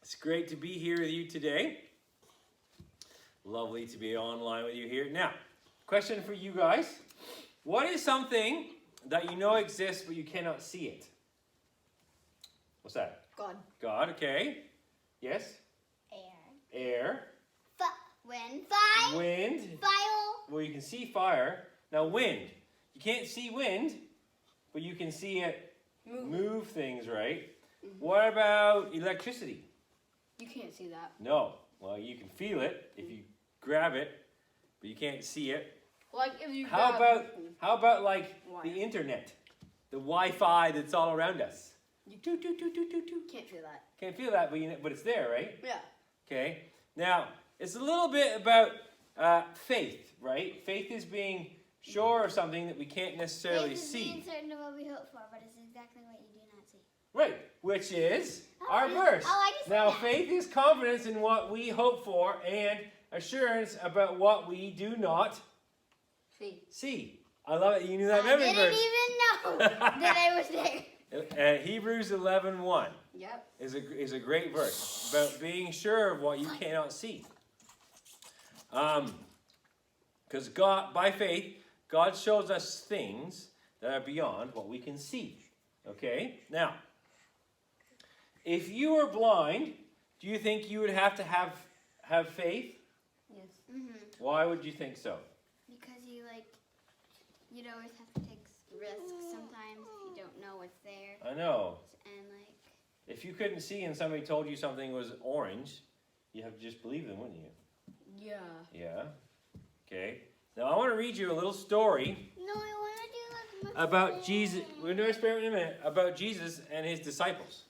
It's great to be here with you today. Lovely to be online with you here. Now, question for you guys. What is something that you know exists but you cannot see it? What's that? God. God, okay. Yes? Air. Air. Wind. Fire. Wind. Fire. Well, you can see fire. Now, wind. You can't see wind, but you can see it move things, right? Mm-hmm. What about electricity? You can't see that. No. Well, you can feel it if you grab it, but you can't see it. Like if you How about like Wire. the internet? The Wi-Fi that's all around us. You can't feel that. Can't feel that, but it's there, right? Yeah. Okay. Now, it's a little bit about faith, right? Faith is being sure of something that we can't necessarily Faith is see. being certain of what we hope for, but it's exactly what you do not see. Right, which is our I verse. just said Now, that. faith is confidence in what we hope for and assurance about what we do not See. see. I love it. You knew that I memory didn't verse. even know that I was there. Hebrews 11:1 Yep. is a great verse about being sure of what you cannot see. Because God, by faith, God shows us things that are beyond what we can see. Okay? Now, if you were blind, do you think you would have to have faith? Yes. Why would you think so? Because you'd always have to take risks sometimes if you don't know what's there. I know. And If you couldn't see and somebody told you something was orange, you have to just believe them, wouldn't you? Yeah. Yeah. Okay. Now I want to read you a little story no, I want to do like about Jesus. We're going to experiment in a minute about Jesus and his disciples,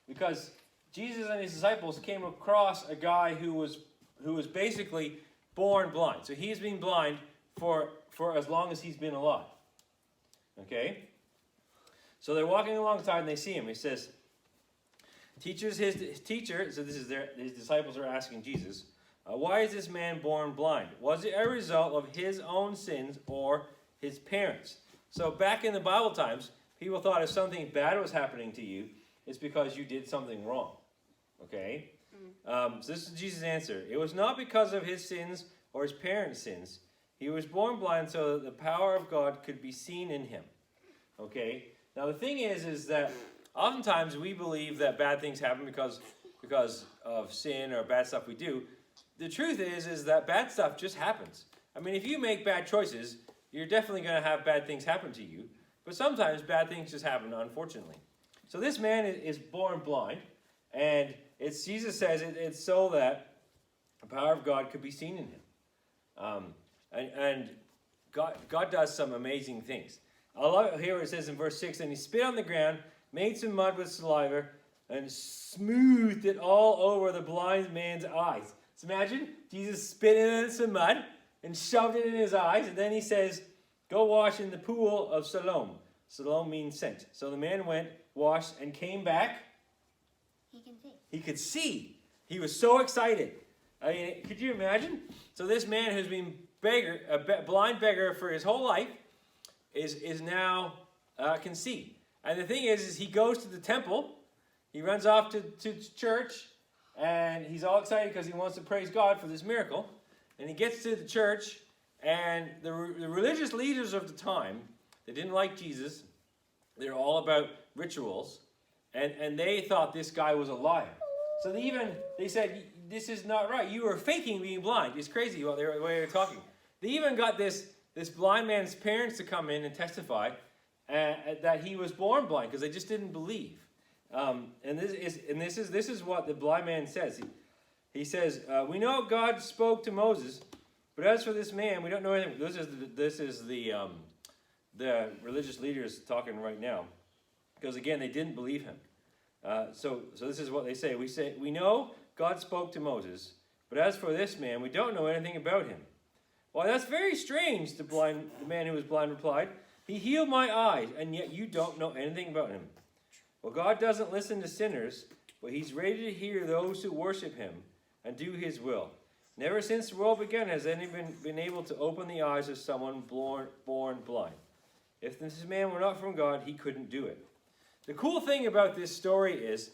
because Jesus and his disciples came across a guy who was basically born blind. So he's been blind for as long as he's been alive. Okay. So they're walking alongside and they see him. He says, his teacher. So this is his disciples are asking Jesus, why is this man born blind? Was it a result of his own sins or his parents? So back in the Bible times, people thought if something bad was happening to you, it's because you did something wrong. Okay? So this is Jesus' answer. It was not because of his sins or his parents' sins. He was born blind so that the power of God could be seen in him. Okay? Now the thing is that oftentimes we believe that bad things happen because of sin or bad stuff we do. The truth is that bad stuff just happens. I mean, if you make bad choices, you're definitely going to have bad things happen to you. But sometimes bad things just happen, unfortunately. So this man is born blind, and Jesus says it's so that the power of God could be seen in him. And God does some amazing things. I love it here where it says in verse 6, and he spit on the ground, made some mud with saliva, and smoothed it all over the blind man's eyes. So imagine Jesus spit in some mud and shoved it in his eyes, and then he says, go wash in the pool of Siloam. Siloam means sent. So the man went, washed, and came back. he can see. He could see. He was so excited. I mean, could you imagine? So this man who's been a blind beggar for his whole life is now can see. And the thing is he goes to the temple. He runs off to church. And he's all excited because he wants to praise God for this miracle. And he gets to the church, and the religious leaders of the time, they didn't like Jesus. They're all about rituals. And they thought this guy was a liar. So they said, this is not right. You are faking being blind. It's crazy the way they were talking. They even got this blind man's parents to come in and testify that he was born blind because they just didn't believe. And this is what the blind man says. He says, "We know God spoke to Moses, but as for this man, we don't know anything." This is the religious leaders talking right now, because again they didn't believe him. So this is what they say. We know God spoke to Moses, but as for this man, we don't know anything about him. Well, that's very strange. The man who was blind replied, "He healed my eyes, and yet you don't know anything about him." Well, God doesn't listen to sinners, but he's ready to hear those who worship him and do his will. Never since the world began has anyone been able to open the eyes of someone born blind. If this man were not from God, he couldn't do it. The cool thing about this story is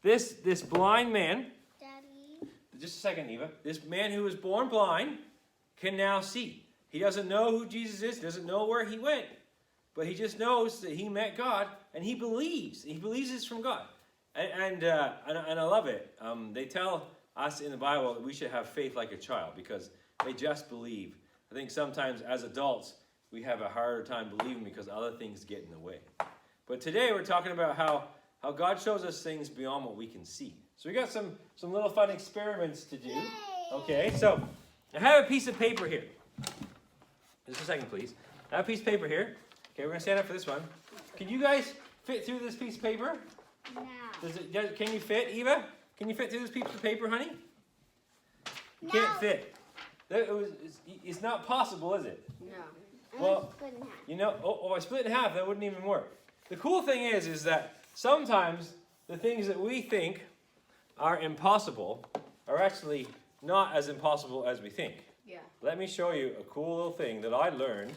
this blind man, Daddy. just a second, Eva. This man who was born blind can now see. He doesn't know who Jesus is, doesn't know where he went, but he just knows that he met God, and he believes. He believes it's from God. And I love it. They tell us in the Bible that we should have faith like a child because they just believe. I think sometimes as adults, we have a harder time believing because other things get in the way. But today we're talking about how God shows us things beyond what we can see. So we got some little fun experiments to do. Yay. Okay, so I have a piece of paper here. Just a second, please. I have a piece of paper here. Okay, we're going to stand up for this one. Can you guys fit through this piece of paper? No. Can you fit, Eva? Can you fit through this piece of paper, honey? You No. can't fit. It's not possible, is it? No. Well, Split in half. you know, I split it in half. That wouldn't even work. The cool thing is that sometimes the things that we think are impossible are actually not as impossible as we think. Yeah. Let me show you a cool little thing that I learned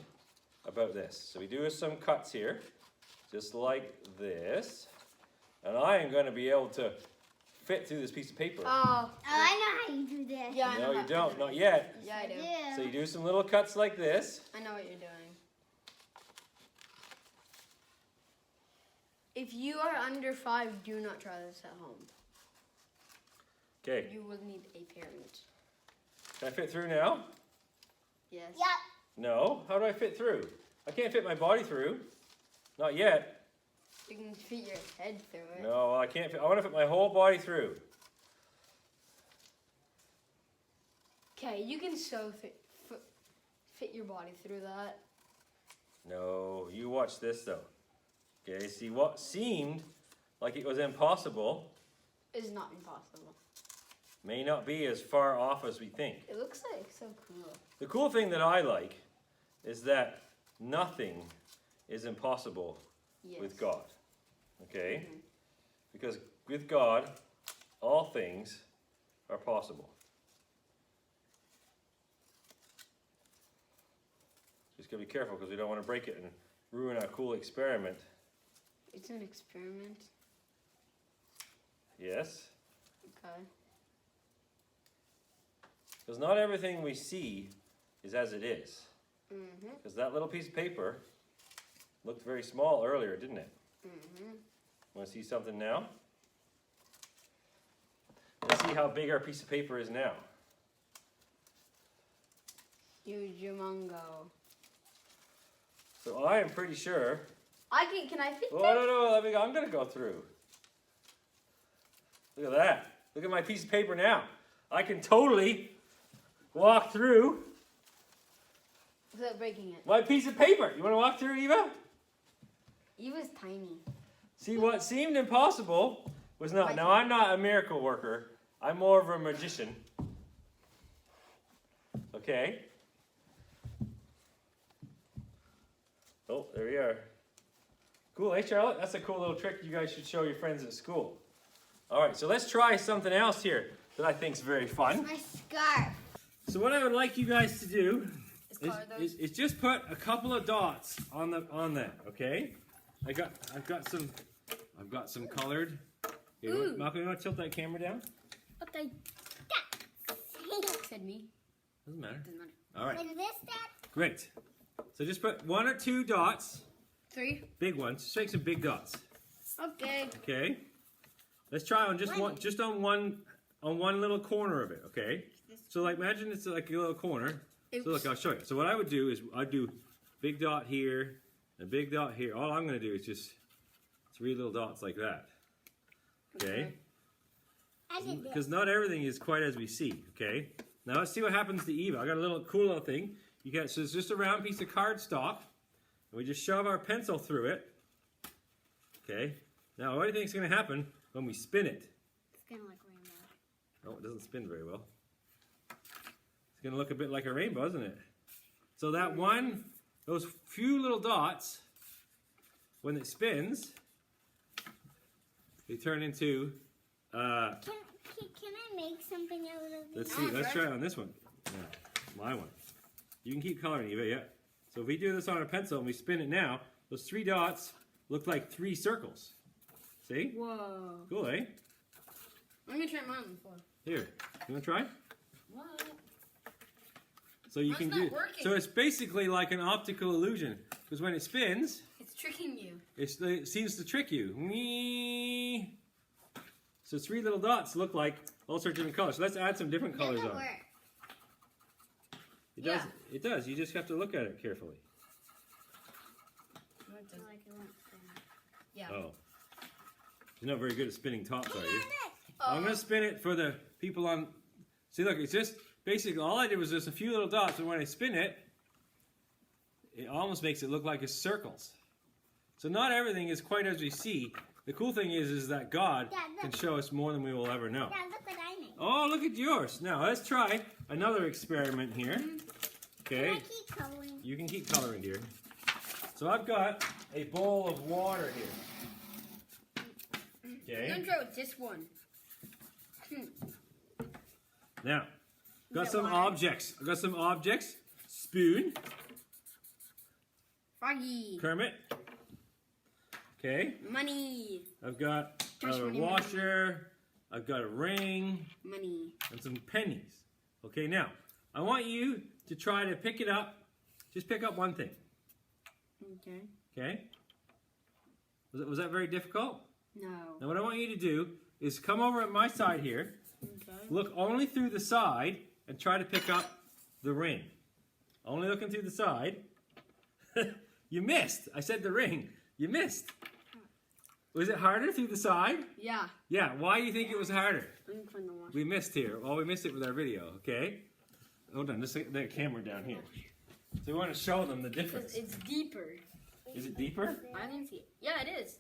about this. So we do some cuts here, just like this. And I am going to be able to fit through this piece of paper. Oh. I know how you do this. Yeah, I know No, you how- don't. Not yet. Yeah, I do. So you do some little cuts like this. I know what you're doing. If you are under 5, do not try this at home. Okay. You will need a parent. Can I fit through now? Yes. Yep. No. How do I fit through? I can't fit my body through. Not yet. You can fit your head through it. No, I can't fit. I want to fit my whole body through. Okay, you can so fit your body through that. No, you watch this though. Okay, see what seemed like it was impossible It's not impossible. may not be as far off as we think. It looks like so cool. The cool thing that I like is that nothing is impossible Yes. with God. Okay? Mhm. Because with God, all things are possible. Just gotta be careful because we don't want to break it and ruin our cool experiment. It's an experiment. Yes? Okay. Because not everything we see is as it is. Mhm. Because that little piece of paper looked very small earlier, didn't it? Mhm. Want to see something now? Let's see how big our piece of paper is now. Huge humongo. So I am pretty sure. Can I fit Oh, that? no, I'm going to go through. Look at that. Look at my piece of paper now. I can totally walk through Without breaking it. my piece of paper. You want to walk through it, Eva? He was tiny. See, what seemed impossible was not. Now, I'm not a miracle worker. I'm more of a magician. Okay? Oh, there you are. Cool, hey Charlotte? That's a cool little trick you guys should show your friends at school. All right, so let's try something else here that I think is very fun. My scarf. So what I would like you guys to do It's color those. is just put a couple of dots on that, okay? I've got some colored. Okay, Ooh. Malcolm, you want to tilt that camera down? Okay. Said me. Doesn't matter. Doesn't matter. All right, Like this, Dad? great. So just put 1 or 2 dots, 3. big ones. Just make some big dots. Okay. Okay. Let's try on just on one little corner of it. Okay. So like imagine it's like a little corner. So look, I'll show you. So what I would do is I'd do big dot here, a big dot here. All I'm going to do is just 3 little dots like that. Okay. I did this. Because not everything is quite as we see. Okay. Now let's see what happens to Eva. I got a little cool little thing. So it's just a round piece of cardstock, and we just shove our pencil through it. Okay. Now what do you think is going to happen when we spin it? It's gonna look rainbow. Oh, it doesn't spin very well. It's going to look a bit like a rainbow, isn't it? So those few little dots, when it spins, they turn into, Can I make something out of this? let's see, let's try it on this one. Yeah, my one. You can keep coloring, Eva, yeah. So if we do this on a pencil and we spin it now, those 3 dots look like 3 circles. See? Whoa. Cool, eh? I'm gonna try mine on the floor. Here, you wanna try? What? So you Mine's can not do. working. So it's basically like an optical illusion because when it spins, It's tricking you. it seems to trick you. Whee! So 3 little dots look like all sorts of different colors. So let's add some different colors Doesn't on. work. It does. Yeah. It does. You just have to look at it carefully. What does- Like it won't spin. Yeah. Oh. You're not very good at spinning tops, are you? Oh. I'm gonna spin it for the people on. See, look, it's just basically all I did was just a few little dots, and when I spin it, it almost makes it look like it's circles. So not everything is quite as we see. The cool thing is that God Dad, look. can show us more than we will ever know. Dad, look what I made. Oh, look at yours. Now let's try another experiment here. Can Okay, I keep coloring? you can keep coloring, dear. So I've got a bowl of water here. I'm Okay. gonna try with this one. Now, got that some water? objects. I've got some objects. Spoon, Froggy. Kermit. Okay. Money. I've got Touch a money, washer. I've got a ring Money. and some pennies. Okay, now I want you to try to pick it up. Just pick up one thing. Okay. Okay. Was that very difficult? No. Now what I want you to do is come over at my side here. Okay. Look only through the side and try to pick up the ring. Only looking through the side. You missed. I said the ring. You missed. Was it harder through the side? Yeah. Yeah. Why do you think it was harder? I'm gonna find the wash. We missed here. Well, we missed it with our video. Okay. Hold on. Let's get the camera down here. So we want to show them the Because difference. it's deeper. Is it deeper? I didn't see it. Yeah, it is.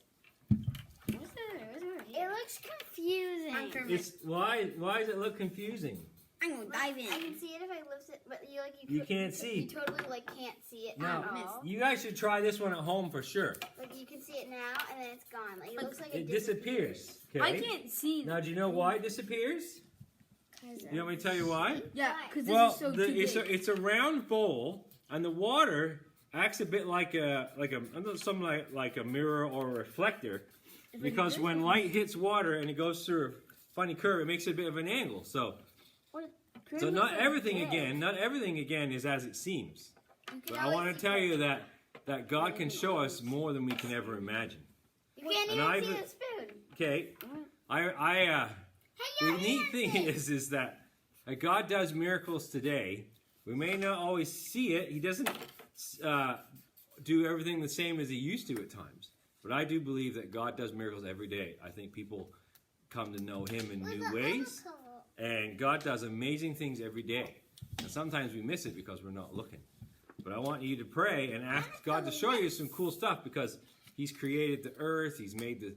What's that? It looks confusing. I'm Kermit. It's why? Why does it look confusing? I'm gonna dive in. I can see it if I lift it, but you You can't see. You totally can't see it No. at all. You guys should try this one at home for sure. Like you can see it now, and then it's gone. Like it looks like It disappears. Okay. I can't see. Now, do you know why it disappears? You want me to tell you why? Yeah, because this Well, is so the, too it's big. a round bowl, and the water acts a bit like a I don't know, something like a mirror or a reflector, because when light hits water and it goes through a funny curve, it makes it a bit of an angle. So not everything again is as it seems. But I want to tell you that God can show us more than we can ever imagine. You can't And even I've- see the spoon. Okay, Hey, the yo, neat thing is that God does miracles today. We may not always see it. He doesn't do everything the same as he used to at times. But I do believe that God does miracles every day. I think people come to know him in new ways. And God does amazing things every day. And sometimes we miss it because we're not looking. But I want you to pray and ask God to show you some cool stuff because he's created the earth. He's made the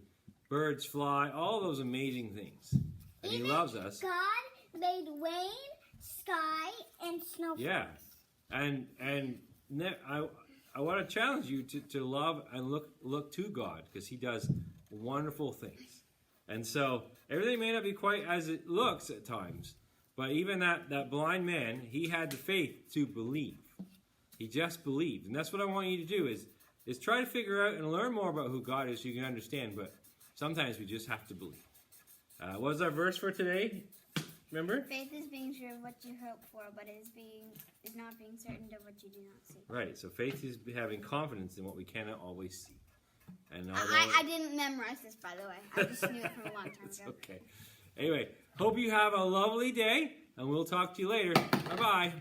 birds fly. All those amazing things. And he Even loves us. God made rain, sky, and snow. Yeah. And I want to challenge you to love and look to God because he does wonderful things. And so everything may not be quite as it looks at times, but even that blind man, he had the faith to believe. He just believed. And that's what I want you to do is try to figure out and learn more about who God is so you can understand, but sometimes we just have to believe. What was our verse for today? Remember? Faith is being sure of what you hope for, but is not being certain of what you do not see. Right. So faith is having confidence in what we cannot always see. And I didn't memorize this, by the way. I just knew it from a long time It's ago. okay. Anyway, hope you have a lovely day, and we'll talk to you later. Bye-bye.